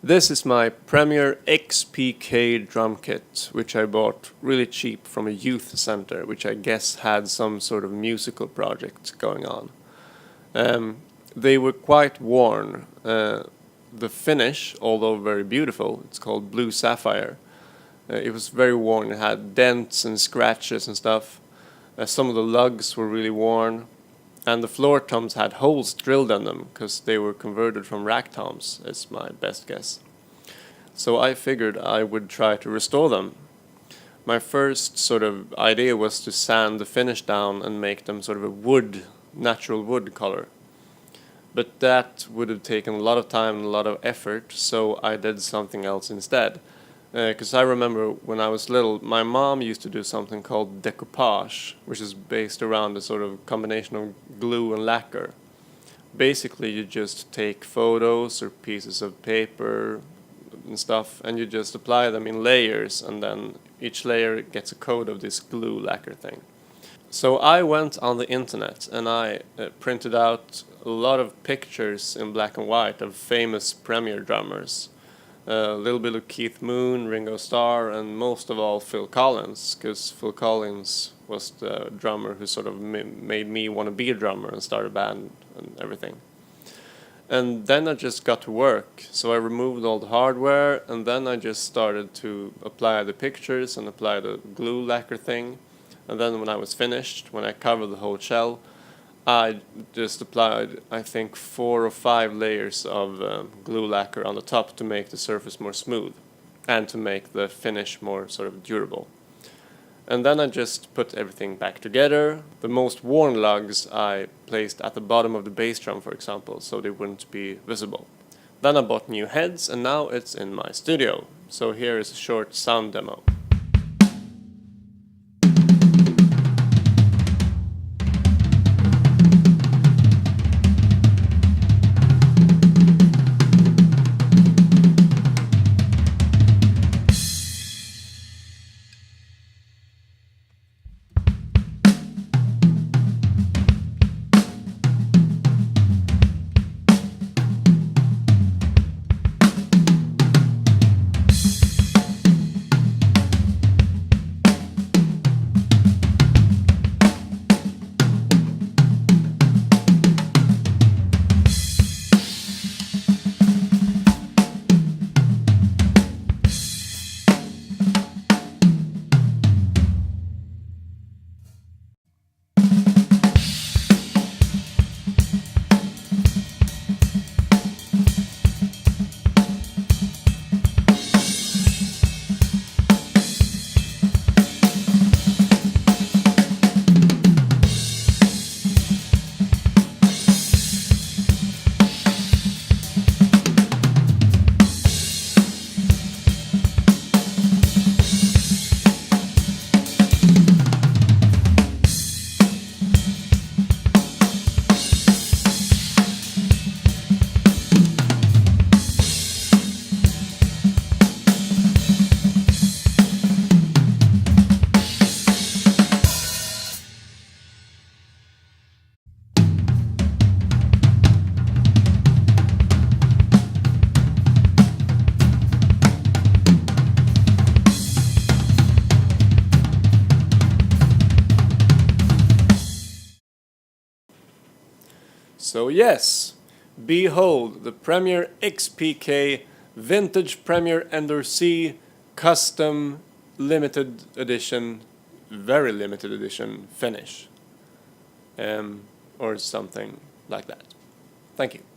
This is my Premier XPK drum kit, which I bought really cheap from a youth center, which I guess had some sort of musical project going on. They were quite worn. The finish, although very beautiful, it's called Blue Sapphire. It was very worn. It had dents and scratches and stuff. Some of the lugs were really worn. And the floor toms had holes drilled in them because they were converted from rack toms, is my best guess. So I figured I would try to restore them. My first sort of idea was to sand the finish down and make them sort of a natural wood color. But that would have taken a lot of time and a lot of effort, so I did something else instead. Because I remember when I was little, my mom used to do something called decoupage, which is based around a sort of combination of glue and lacquer. Basically, you just take photos or pieces of paper and stuff, and you just apply them in layers, and then each layer gets a coat of this glue lacquer thing. So I went on the internet and I printed out a lot of pictures in black and white of famous Premier drummers. A little bit of Keith Moon, Ringo Starr, and most of all Phil Collins, because Phil Collins was the drummer who sort of made me want to be a drummer and start a band and everything. And then I just got to work, so I removed all the hardware, and then I just started to apply the pictures and apply the glue lacquer thing. And then when I was finished, when I covered the whole shell, I just applied, I think, 4 or 5 layers of glue lacquer on the top to make the surface more smooth and to make the finish more sort of durable. And then I just put everything back together. The most worn lugs I placed at the bottom of the bass drum, for example, so they wouldn't be visible. Then I bought new heads, and now it's in my studio. So here is a short sound demo. So yes, behold the Premier XPK Vintage Premier Ender C Custom Limited Edition, very limited edition finish, or something like that. Thank you.